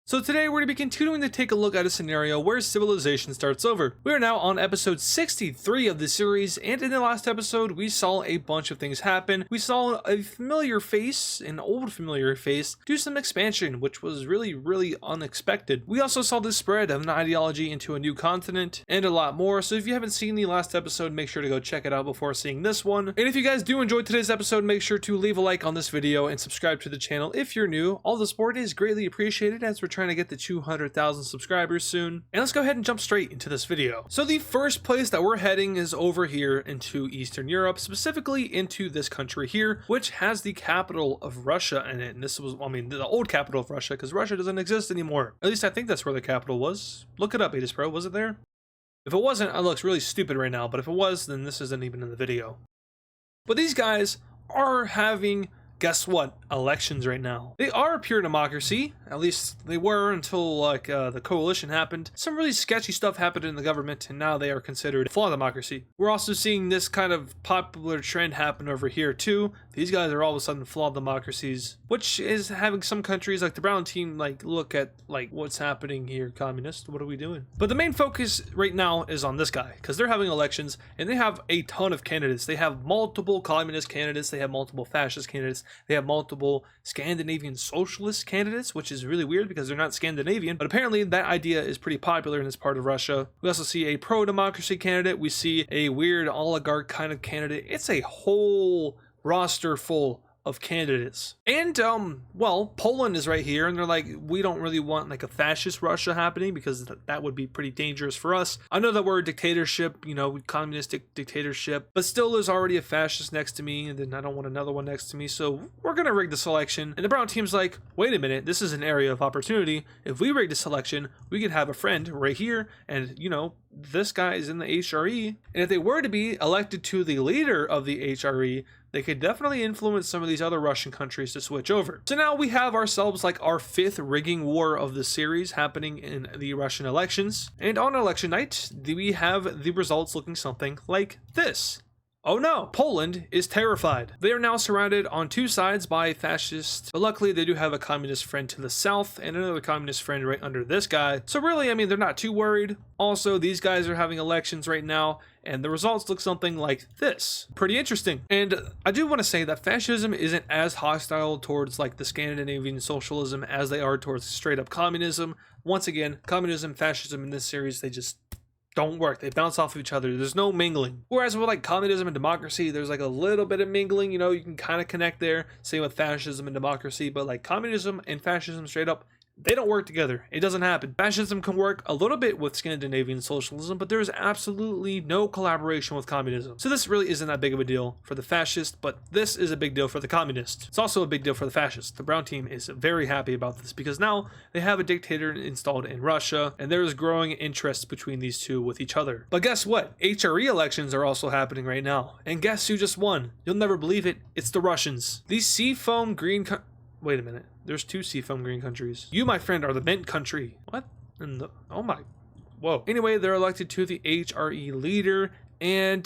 So today we're going to be continuing to take a look at a scenario where civilization starts over. We are now on episode 63 of the series, and in the last episode we saw a bunch of things happen. We saw a familiar face, an old familiar face, do some expansion, which was really unexpected. We also saw the spread of an ideology into a new continent, and a lot more, so if you haven't seen the last episode, make sure to go check it out before seeing this one. And if you guys do enjoy today's episode, make sure to leave a like on this video and subscribe to the channel if you're new. All the support is greatly appreciated as we're trying to get to 200,000 subscribers soon. And let's go ahead and jump straight into this video. So the first place that we're heading is over here into Eastern Europe, specifically into this country here, which has the capital of Russia in it. And this was, I mean, the old capital of Russia, because Russia doesn't exist anymore. At least I think that's where the capital was. Look it up, AdizzPro. Was it there? If it wasn't, it looks really stupid right now, but if it was, then this isn't even in the video. But these guys are having, guess what, elections right now. They are a pure democracy, at least they were until the coalition happened. Some really sketchy stuff happened in the government, and now they are considered a flawed democracy. We're also seeing this kind of popular trend happen over here too. These guys are all of a sudden flawed democracies, which is having some countries like the brown team look at what's happening here, communist, what are we doing? But the main focus right now is on this guy, because they're having elections and they have a ton of candidates. They have multiple communist candidates, they have multiple fascist candidates, they have multiple Scandinavian socialist candidates, which is really weird because they're not Scandinavian, but apparently that idea is pretty popular in this part of Russia. We also see a pro-democracy candidate, we see a weird oligarch kind of candidate. It's a whole roster full of candidates. And well, Poland is right here, and they're like, we don't really want a fascist Russia happening because that would be pretty dangerous for us. I know that we're a dictatorship, communistic dictatorship, but still there's already a fascist next to me, and then I don't want another one next to me, so we're gonna rig the election. And the brown team's like, wait a minute, this is an area of opportunity. If we rig this election, we could have a friend right here, and this guy is in the HRE, and if they were to be elected to the leader of the HRE, they could definitely influence some of these other Russian countries to switch over. So now we have ourselves our fifth rigging war of the series happening in the Russian elections. And on election night, we have the results looking something like this. Oh no, Poland is terrified. They are now surrounded on two sides by fascists, but luckily they do have a communist friend to the south and another communist friend right under this guy. So really, I mean, they're not too worried. Also, these guys are having elections right now, and the results look something like this. Pretty interesting. And I do want to say that fascism isn't as hostile towards the Scandinavian socialism as they are towards straight up communism. Once again, communism, fascism in this series, they just don't work. They bounce off of each other. There's no mingling. Whereas with communism and democracy, there's a little bit of mingling, you can kind of connect there. Same with fascism and democracy, but communism and fascism straight up, they don't work together. It doesn't happen. Fascism can work a little bit with Scandinavian socialism, but there's absolutely no collaboration with communism. So this really isn't that big of a deal for the fascist, but this is a big deal for the communist. It's also a big deal for the fascist. The brown team is very happy about this because now they have a dictator installed in Russia, and there is growing interest between these two with each other. But guess what? HRE elections are also happening right now. And guess who just won? You'll never believe it. It's the Russians. These seafoam green wait a minute. There's two seafoam green countries. You, my friend, are the mint country. What? Oh my. Whoa. Anyway, they're elected to the HRE leader. And,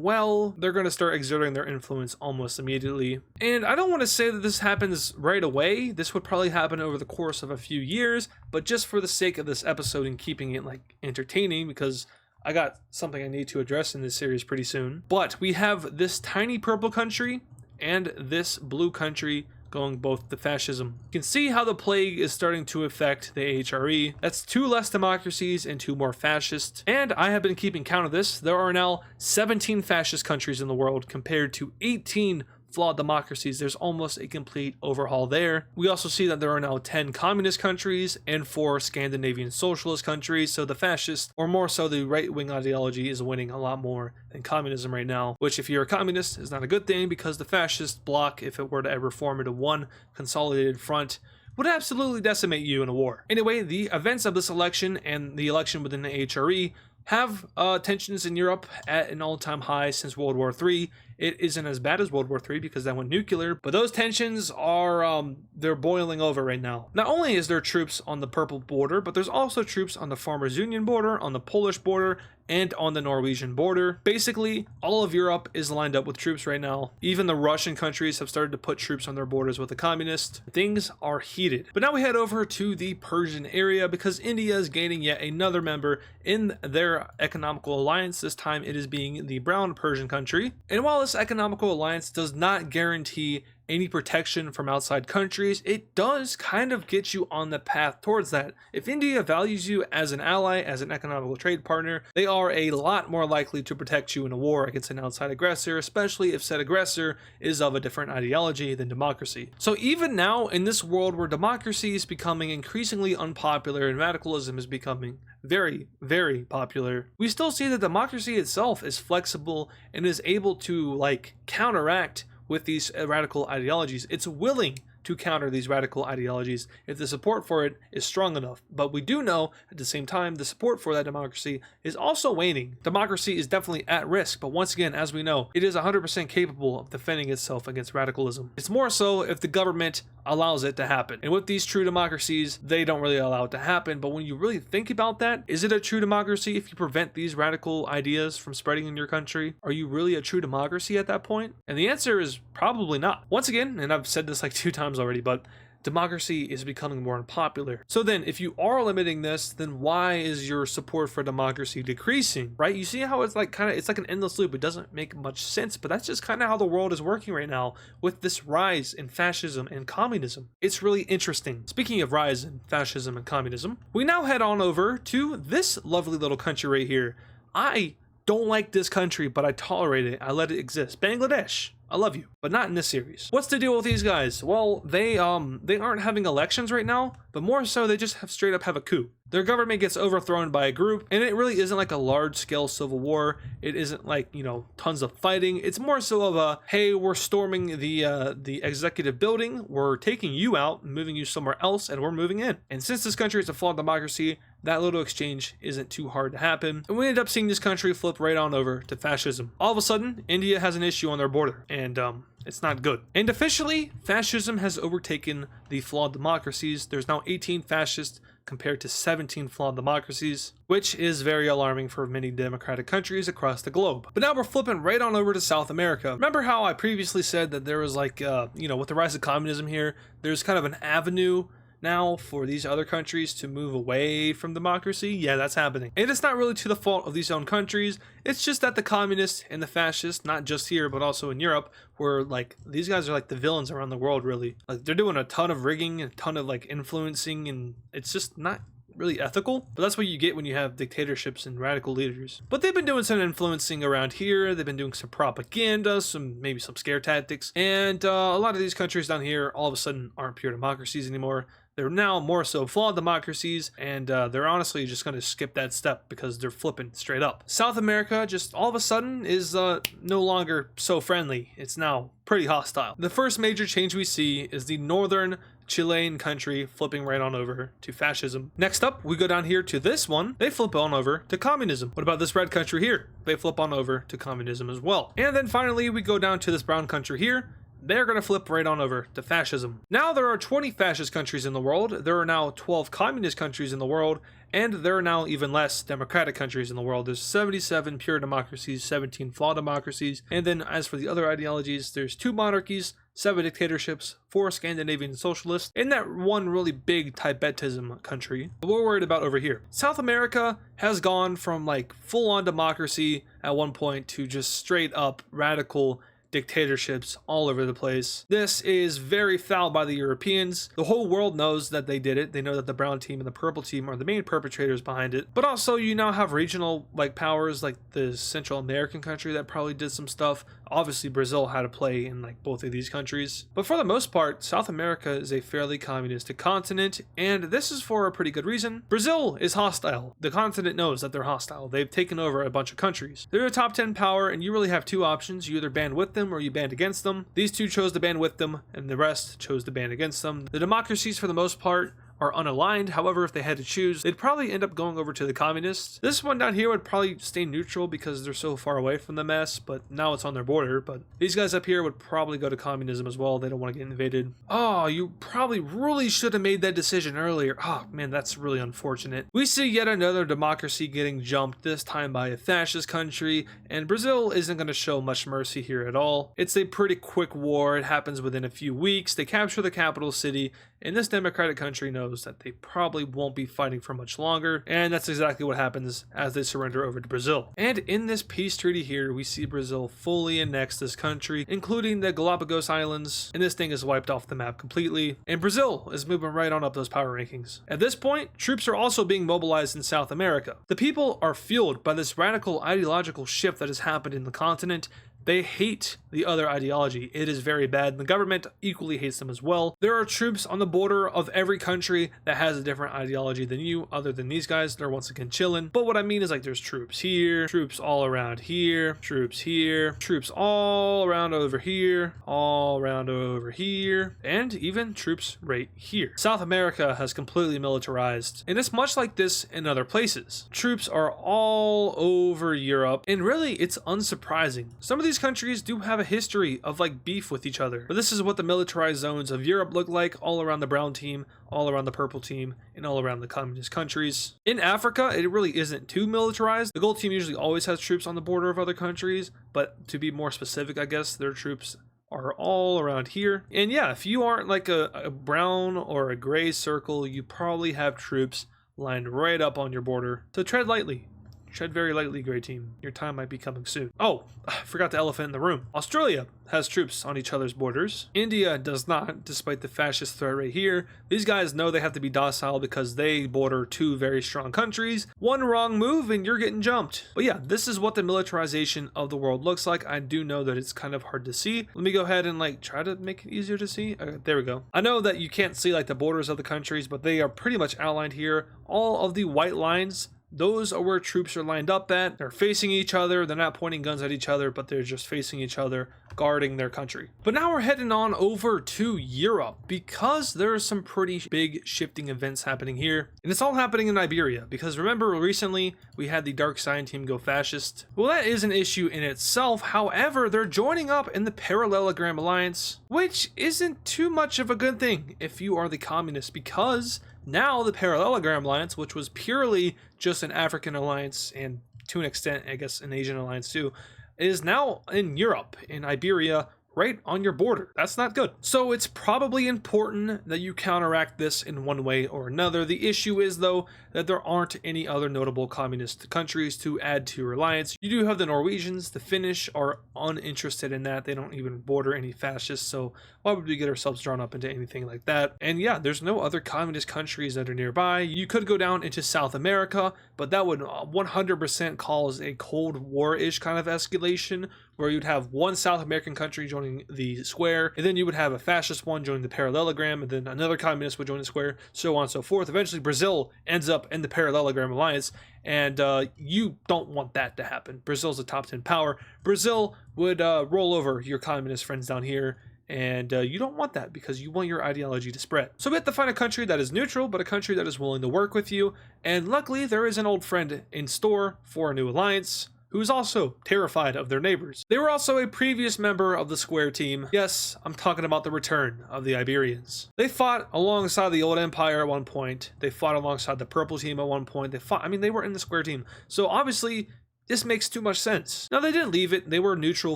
well, they're going to start exerting their influence almost immediately. And I don't want to say that this happens right away. This would probably happen over the course of a few years. But just for the sake of this episode and keeping it, entertaining, because I got something I need to address in this series pretty soon. But we have this tiny purple country and this blue country going both to fascism. You can see how the plague is starting to affect the HRE. That's two less democracies and two more fascists. And I have been keeping count of this. There are now 17 fascist countries in the world compared to 18 flawed democracies. There's almost a complete overhaul there. We also see that there are now 10 communist countries and 4 Scandinavian socialist countries. So the fascist, or more so the right-wing ideology, is winning a lot more than communism right now, which if you're a communist is not a good thing because the fascist bloc, if it were to ever form into one consolidated front, would absolutely decimate you in a war. Anyway, the events of this election and the election within the HRE have tensions in Europe at an all-time high since World War III, It isn't as bad as World War III because that went nuclear, but those tensions are, they're boiling over right now. Not only is there troops on the purple border, but there's also troops on the Farmers Union border, on the Polish border, and on the Norwegian border. Basically, all of Europe is lined up with troops right now. Even the Russian countries have started to put troops on their borders with the communists. Things are heated. But now we head over to the Persian area because India is gaining yet another member in their economical alliance. This time it is being the brown Persian country. And while this economical alliance does not guarantee any protection from outside countries, it does kind of get you on the path towards that. If India values you as an ally, as an economical trade partner, they are a lot more likely to protect you in a war against an outside aggressor, especially if said aggressor is of a different ideology than democracy. So even now, in this world where democracy is becoming increasingly unpopular and radicalism is becoming very, very popular, we still see that democracy itself is flexible and is able to counteract with these radical ideologies. It's willing to counter these radical ideologies if the support for it is strong enough. But we do know at the same time the support for that democracy is also waning. Democracy is definitely at risk, but once again, as we know, it is 100% capable of defending itself against radicalism. It's more so if the government allows it to happen. And with these true democracies, they don't really allow it to happen. But when you really think about that, is it a true democracy if you prevent these radical ideas from spreading in your country? Are you really a true democracy at that point? And the answer is probably not. Once again, and I've said this like 2 times already, but democracy is becoming more unpopular. So then if you are limiting this, then why is your support for democracy decreasing, right? You see how it's like an endless loop. It doesn't make much sense, but that's just kind of how the world is working right now with this rise in fascism and communism. It's really interesting. Speaking of rise in fascism and communism, we now head on over to this lovely little country right here. I don't like this country, but I tolerate it. I let it exist. Bangladesh. I love you, but not in this series. What's the deal with these guys? Well, they aren't having elections right now, but more so they just straight up have a coup. Their government gets overthrown by a group, and it really isn't like a large-scale civil war. It isn't like, tons of fighting. It's more so of a, hey, we're storming the executive building, we're taking you out, moving you somewhere else, and we're moving in. And since this country is a flawed democracy, that little exchange isn't too hard to happen. And we end up seeing this country flip right on over to fascism. All of a sudden, India has an issue on their border, and it's not good. And officially, fascism has overtaken the flawed democracies. There's now 18 fascists compared to 17 flawed democracies, which is very alarming for many democratic countries across the globe. But now we're flipping right on over to South America. Remember how I previously said that there was with the rise of communism here, there's kind of an avenue now for these other countries to move away from democracy? Yeah, that's happening. And it's not really to the fault of these own countries. It's just that the communists and the fascists, not just here, but also in Europe, where these guys are the villains around the world, really. They're doing a ton of rigging, a ton of influeing, and it's just not really ethical. But that's what you get when you have dictatorships and radical leaders. But they've been doing some influencing around here. They've been doing some propaganda, maybe some scare tactics. And a lot of these countries down here all of a sudden aren't pure democracies anymore. They're now more so flawed democracies, and they're honestly just going to skip that step because they're flipping straight up. South America just all of a sudden is no longer so friendly. It's now pretty hostile. The first major change we see is the northern Chilean country flipping right on over to fascism. Next up, we go down here to this one. They flip on over to communism. What about this red country here? They flip on over to communism as well. And then finally, we go down to this brown country here. They're going to flip right on over to fascism. Now there are 20 fascist countries in the world, there are now 12 communist countries in the world, and there are now even less democratic countries in the world. There's 77 pure democracies, 17 flawed democracies, and then as for the other ideologies, there's 2 monarchies, 7 dictatorships, 4 Scandinavian socialists, and that one really big Tibetism country. But we're worried about over here. South America has gone from full-on democracy at one point to just straight up radical dictatorships all over the place. This is very foul by the Europeans. The whole world knows that they did it. They know that the brown team and the purple team are the main perpetrators behind it. But also you now have regional powers like the Central American country that probably did some stuff. Obviously Brazil had a play in both of these countries. But for the most part, South America is a fairly communistic continent, and this is for a pretty good reason. Brazil is hostile. The continent knows that they're hostile. They've taken over a bunch of countries. They're a top 10 power, and you really have 2 options. You either band with them or you band against them. These 2 chose to band with them, and the rest chose to band against them. The democracies, for the most part, are unaligned. However, if they had to choose, they'd probably end up going over to the communists. This one down here would probably stay neutral because they're so far away from the mess, but now it's on their border. But these guys up here would probably go to communism as well. They don't want to get invaded. Oh, you probably really should have made that decision earlier. Oh man, that's really unfortunate. We see yet another democracy getting jumped, this time by a fascist country, and Brazil isn't going to show much mercy here at all. It's a pretty quick war. It happens within a few weeks. They capture the capital city, and this democratic country knows that they probably won't be fighting for much longer, and that's exactly what happens as they surrender over to Brazil. And in this peace treaty here, we see Brazil fully annex this country, including the Galapagos Islands, and this thing is wiped off the map completely, and Brazil is moving right on up those power rankings. At this point, troops are also being mobilized in South America. The people are fueled by this radical ideological shift that has happened in the continent. They hate the other ideology. It is very bad, and the government equally hates them as well. There are troops on the border of every country that has a different ideology than you, other than these guys. They're once again chilling. But what I mean is, like, there's troops here, troops all around here, troops here, troops all around over here, all around over here, and even troops right here. South America has completely militarized, and it's much like this in other places. Troops are all over Europe, and really, it's unsurprising. Some of these countries do have a history of like beef with each other, but this is what the militarized zones of Europe look like, all around the brown team, all around the purple team, and all around the communist countries. In Africa, it really isn't too militarized. The gold team usually always has troops on the border of other countries, but to be more specific, I guess, their troops are all around here. And yeah, if you aren't like a brown or a gray circle, you probably have troops lined right up on your border. So tread lightly. Tread very lightly, Grey Team. Your time might be coming soon. Oh, I forgot the elephant in the room. Australia has troops on each other's borders. India does not, despite the fascist threat right here. These guys know they have to be docile because they border two very strong countries. One wrong move and you're getting jumped. But yeah, this is what the militarization of the world looks like. I do know that it's kind of hard to see. Let me go ahead and like try to make it easier to see. Okay, there we go. I know that you can't see like the borders of the countries, but they are pretty much outlined here. All of the white lines, those are where troops are lined up at. They're facing each other. They're not pointing guns at each other, but they're just facing each other, guarding their country. But now we're heading on over to Europe because there are some pretty big shifting events happening here. And it's all happening in Iberia because remember recently we had the Dark Side team go fascist. Well, that is an issue in itself. However, they're joining up in the Parallelogram Alliance, which isn't too much of a good thing if you are the communists, because now the Parallelogram Alliance, which was purely just an African alliance and to an extent, I guess, an Asian alliance too, is now in Europe, in Iberia, right on your border. That's not good. So it's probably important that you counteract this in one way or another. The issue is, though, that there aren't any other notable communist countries to add to your alliance. You do have the Norwegians. The Finnish are uninterested in that. They don't even border any fascists, so why would we get ourselves drawn up into anything like that? And yeah, there's no other communist countries that are nearby. You could go down into South America, but that would 100% cause a Cold War-ish kind of escalation, where you'd have one South American country joining the square, and then you would have a fascist one joining the parallelogram, and then another communist would join the square, so on and so forth. Eventually, Brazil ends up in the Parallelogram Alliance, and you don't want that to happen. Brazil's a top 10 power. Brazil would roll over your communist friends down here, and you don't want that because you want your ideology to spread. So we have to find a country that is neutral, but a country that is willing to work with you, and luckily there is an old friend in store for a new alliance, who's also terrified of their neighbors. They were also a previous member of the Square team. Yes, I'm talking about the return of the Iberians. They fought alongside the old empire at one point. They fought alongside the purple team at one point. They were in the Square team. So obviously, this makes too much sense. Now, they didn't leave it. They were neutral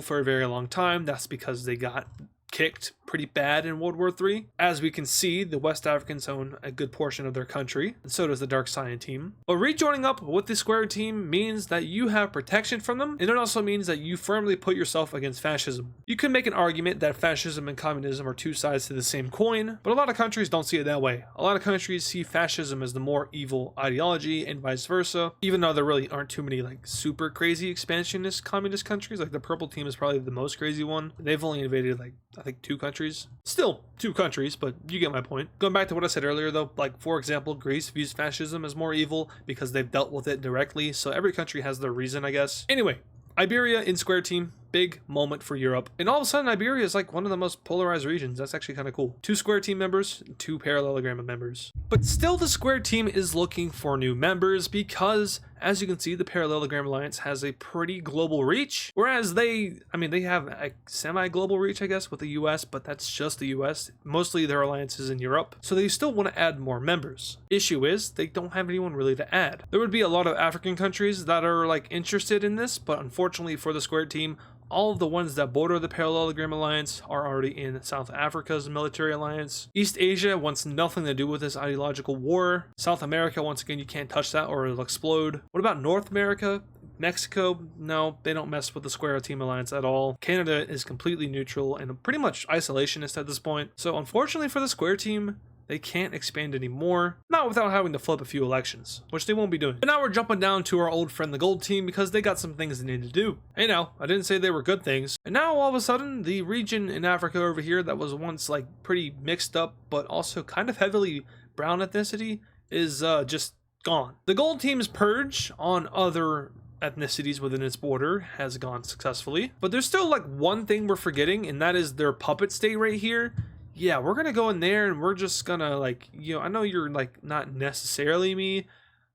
for a very long time. That's because they got kicked pretty bad in World War III. As we can see, the West Africans own a good portion of their country, and so does the Dark Side team. But rejoining up with the Square team means that you have protection from them, and it also means that you firmly put yourself against fascism. You can make an argument that fascism and communism are two sides to the same coin, but a lot of countries don't see it that way. A lot of countries see fascism as the more evil ideology, and vice versa, even though there really aren't too many like super crazy expansionist communist countries. Like the purple team is probably the most crazy one. They've only invaded like I think 2 countries. Still 2 countries, but you get my point. Going back to what I said earlier though, like for example, Greece views fascism as more evil because they've dealt with it directly, so every country has their reason, I guess. Anyway, Iberia in Square Team, big moment for Europe. And all of a sudden, Iberia is like one of the most polarized regions. That's actually kind of cool. 2 Square Team members, 2 Parallelogram members. But still, the Square Team is looking for new members because, as you can see, the Parallelogram Alliance has a pretty global reach. Whereas they have a semi-global reach, I guess, with the US, but that's just the US. Mostly their alliances in Europe. So they still want to add more members. Issue is, they don't have anyone really to add. There would be a lot of African countries that are like interested in this, but unfortunately for the Square Team, all of the ones that border the Parallelogram Alliance are already in South Africa's military alliance. East Asia wants nothing to do with this ideological war. South America, once again, you can't touch that or it'll explode. What about North America? Mexico, no, they don't mess with the Square Team Alliance at all. Canada is completely neutral and pretty much isolationist at this point. So unfortunately for the Square Team, they can't expand anymore, not without having to flip a few elections, which they won't be doing. But now we're jumping down to our old friend the Gold Team because they got some things they need to do. Hey now, I didn't say they were good things. And now all of a sudden, the region in Africa over here that was once like pretty mixed up, but also kind of heavily brown ethnicity is just gone. The Gold Team's purge on other ethnicities within its border has gone successfully, but there's still like one thing we're forgetting, and that is their puppet state right here. Yeah, we're gonna go in there and we're just gonna like, I know you're like not necessarily me,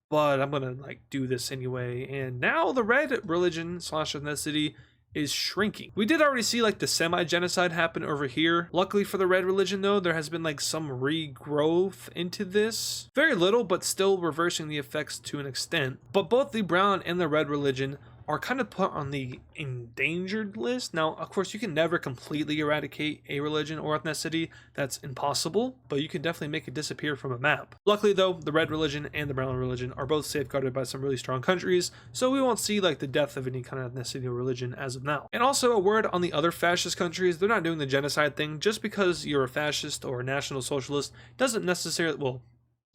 but I'm gonna like do this anyway. And now the red religion / ethnicity is shrinking. We did already see like the semi-genocide happen over here. Luckily for the red religion though, there has been like some regrowth into this. Very little, but still reversing the effects to an extent. But both the brown and the red religion are kind of put on the endangered list. Now, of course, you can never completely eradicate a religion or ethnicity. That's impossible, but you can definitely make it disappear from a map. Luckily, though, the red religion and the brown religion are both safeguarded by some really strong countries, so we won't see like the death of any kind of ethnicity or religion as of now. And also a word on the other fascist countries, they're not doing the genocide thing. Just because you're a fascist or a national socialist doesn't necessarily, well,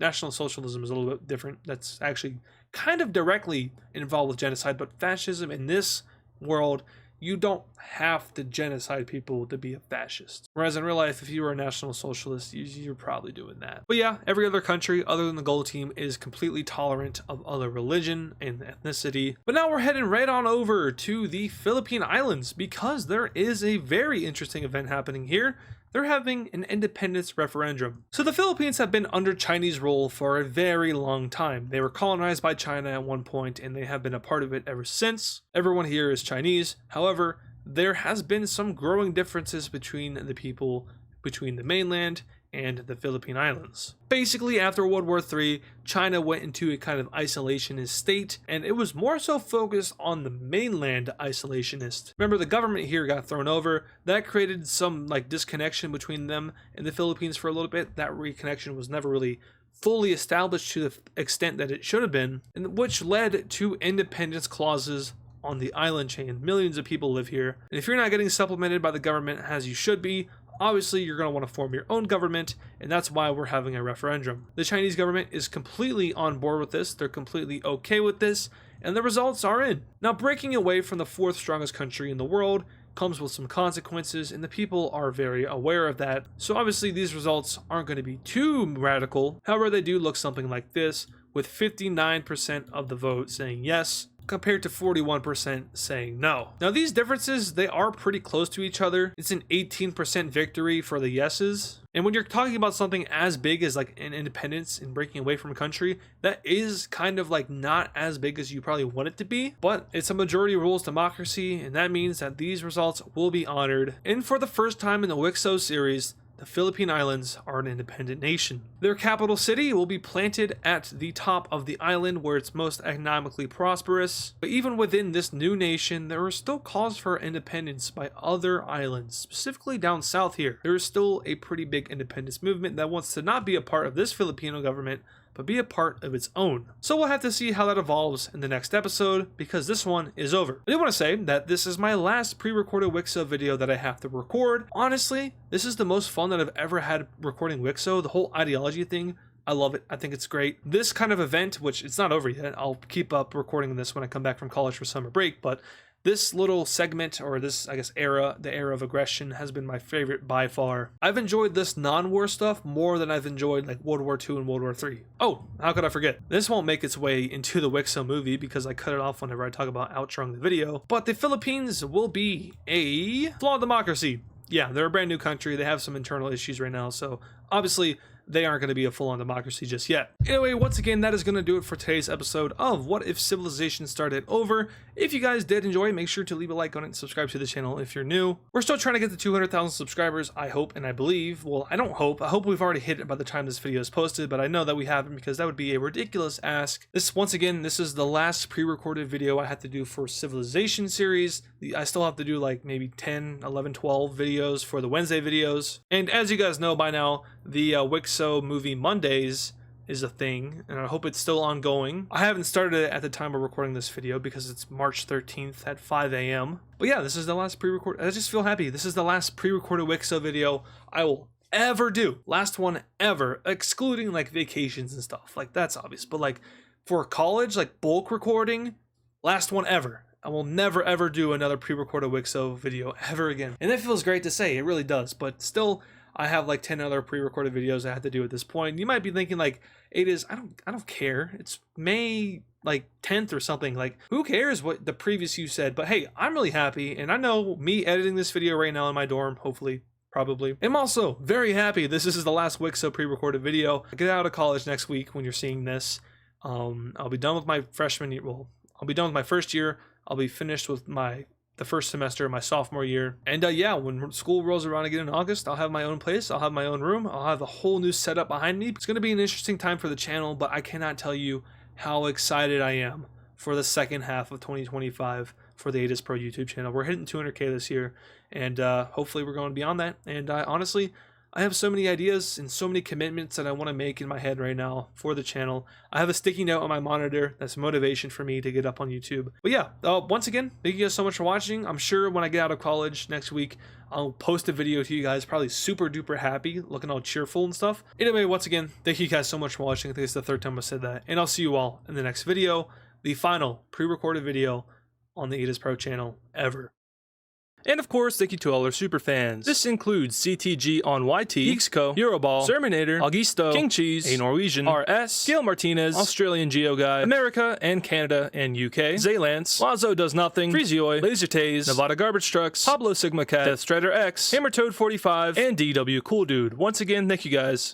National Socialism is a little bit different. That's actually kind of directly involved with genocide, but fascism in this world, you don't have to genocide people to be a fascist. Whereas in real life, if you were a National Socialist, you're probably doing that. But yeah, every other country other than the Gold Team is completely tolerant of other religion and ethnicity. But now we're heading right on over to the Philippine Islands because there is a very interesting event happening here. They're having an independence referendum. So the Philippines have been under Chinese rule for a very long time. They were colonized by China at one point and they have been a part of it ever since. Everyone here is Chinese. However, there has been some growing differences between the people between the mainland and the Philippine Islands. Basically, after World War III, China went into a kind of isolationist state, and it was more so focused on the mainland isolationist. Remember, the government here got thrown over. That created some like disconnection between them and the Philippines for a little bit. That reconnection was never really fully established to the extent that it should have been, and which led to independence clauses on the island chain. Millions of people live here, and if you're not getting supplemented by the government as you should be, obviously you're going to want to form your own government, and that's why we're having a referendum. The Chinese government is completely on board with this. They're completely okay with this, and the results are in. Now, breaking away from the 4th strongest country in the world comes with some consequences, and the people are very aware of that. So obviously these results aren't going to be too radical. However, they do look something like this, with 59% of the vote saying yes, compared to 41% saying no. Now these differences, they are pretty close to each other. It's an 18% victory for the yeses. And when you're talking about something as big as like an independence and breaking away from a country, that is kind of like not as big as you probably want it to be, but it's a majority rules democracy, and that means that these results will be honored. And for the first time in the Wixo series, the Philippine Islands are an independent nation. Their capital city will be planted at the top of the island where it's most economically prosperous. But even within this new nation, there are still calls for independence by other islands, specifically down south here. There is still a pretty big independence movement that wants to not be a part of this Filipino government, but be a part of its own. So we'll have to see how that evolves in the next episode, because this one is over. I do want to say that this is my last pre-recorded Wixo video that I have to record. Honestly, this is the most fun that I've ever had recording Wixo. The whole ideology thing, I love it. I think it's great. This kind of event, which it's not over yet, I'll keep up recording this when I come back from college for summer break, but This little segment, or this, I guess, era, the era of aggression, has been my favorite by far. I've enjoyed this non-war stuff more than I've enjoyed like World War II and World War III. Oh, how could I forget? This won't make its way into the Wixo movie because I cut it off whenever I talk about outroing the video, but the Philippines will be a flawed democracy. Yeah, they're a brand new country. They have some internal issues right now, so obviously they aren't going to be a full-on democracy just yet. Anyway, once again, that is going to do it for today's episode of What If Civilization Started Over. If you guys did enjoy, make sure to leave a like on it and subscribe to the channel if you're new. We're still trying to get to 200,000 subscribers, I hope and I believe. Well, I don't hope. I hope we've already hit it by the time this video is posted, but I know that we haven't because that would be a ridiculous ask. Once again, this is the last pre-recorded video I had to do for Civilization series. I still have to do like maybe 10, 11, 12 videos for the Wednesday videos. And as you guys know by now, the Wixo movie Mondays is a thing, and I hope it's still ongoing. I haven't started it at the time of recording this video because it's March 13th at 5 a.m. But yeah, this is the last pre-record. I just feel happy. This is the last pre-recorded Wixo video I will ever do. Last one ever, excluding like vacations and stuff. Like that's obvious. But like for college, like bulk recording, last one ever. I will never ever do another pre-recorded Wixo video ever again. And that feels great to say, it really does, but still I have like 10 other pre-recorded videos I have to do at this point. You might be thinking like, I don't care. It's May like 10th or something. Like who cares what the previous you said? But hey, I'm really happy, and I know me editing this video right now in my dorm, hopefully, probably. I'm also very happy this is the last Wixo pre-recorded video. I get out of college next week when you're seeing this. I'll be done with my freshman year. Well, I'll be done with my first year. I'll be finished with the first semester of my sophomore year. And yeah, when school rolls around again in August, I'll have my own place. I'll have my own room. I'll have a whole new setup behind me. It's going to be an interesting time for the channel, but I cannot tell you how excited I am for the second half of 2025 for the AdizzPro YouTube channel. We're hitting 200K this year, and hopefully we're going beyond that. And honestly, I have so many ideas and so many commitments that I want to make in my head right now for the channel. I have a sticky note on my monitor that's motivation for me to get up on YouTube. But yeah, once again, thank you guys so much for watching. I'm sure when I get out of college next week, I'll post a video to you guys, probably super duper happy, looking all cheerful and stuff. Anyway, once again, thank you guys so much for watching. I think it's the third time I said that. And I'll see you all in the next video, the final pre-recorded video on the AdizzPro channel ever. And of course, thank you to all our super fans. This includes CTG on YT, Geeksco, Euroball, Serminator, Augusto, King Cheese, A Norwegian, RS, Gail Martinez, Australian Geo Guy, America and Canada and UK, Zaylance, Lazo Does Nothing, Freezioy, Laser Tase, Nevada Garbage Trucks, Pablo Sigma Cat, Death Strider X, Hammer Toad 45, and DW Cool Dude. Once again, thank you guys.